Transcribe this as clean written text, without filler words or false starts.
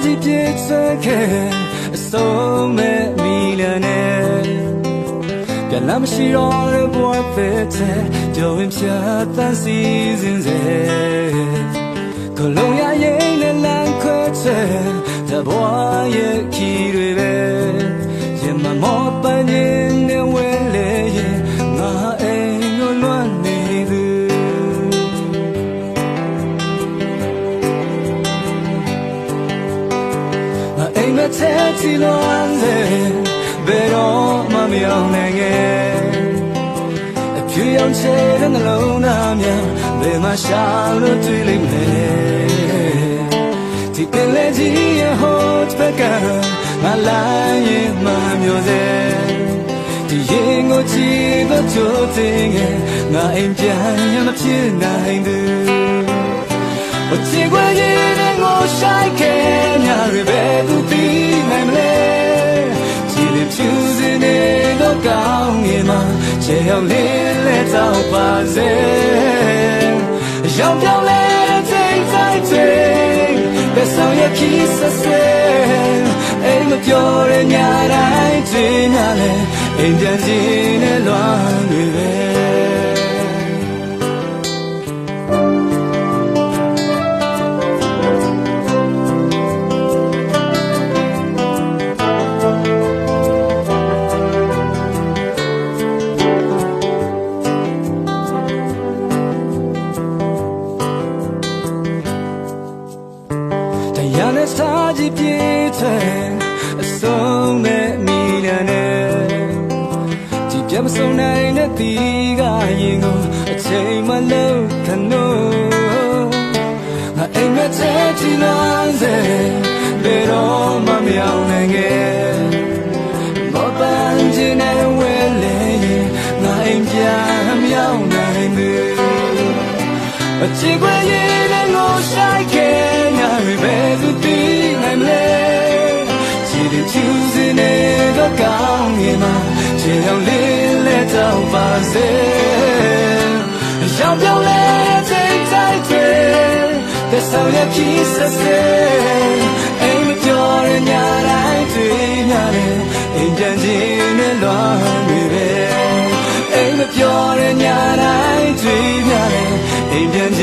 ကြီးပြည့်စွက်ခဲ့အဆုံးမဲ့မီလနဲ့ပြန်လာမရှိတော့တဲ့ဘဝပဲတဲ့ကြောင်ဖြတ်တန်းစီစဉ်စေခလုံးရရင်နဲ့လမ်းခွဲတဲ့တဘဝရဲ့ခီတွေပဲရင်မမောပန်းရင်နဲ့ဝဲလေရင်ငါအိမ်ကိုလွမ်းနေသူအိမ်မထဲချီလွမ်းစေဘယ်တော့မှမရောက်နိုင်ခဲ့အဖြူရောင်ချဲတဲ့နှလုံးသားများဘယ်မှာရှာလို့တွေ့လိမ့်မယ်ဒီပင်လေကြီးရဲ့ဟိုးတစ်ကငါလာရင်မှမျိုးစေဒီရင်ကိုကြည့်တော့ကြိုးတင်ခဲ့ငါအိမ်ပြန်ရမဖြစ်နိုင်ဘူး我见过一人我晒开伢儿白肚皮难不嘞，只能就是那个高野嘛，这样连来找把人，要漂亮的最在最，别少也气死谁，哎我叫人家来追伢嘞，人家今天乱对呗。让那杀鸡别退，送那米粮呢？即便不送那那地个银哦，这么老看喏，我爱那这几乱子，别让妈苗那个，我搬进来为了我爱家苗那个，我只管一人我晒开。别做对难不嘞，只能就是那个高野嘛，这样连来找把人，要漂亮最在最，但少也气死谁，哎没叫人家来追伢嘞，人家今天乱对呗，哎没叫人家来追伢嘞，人家今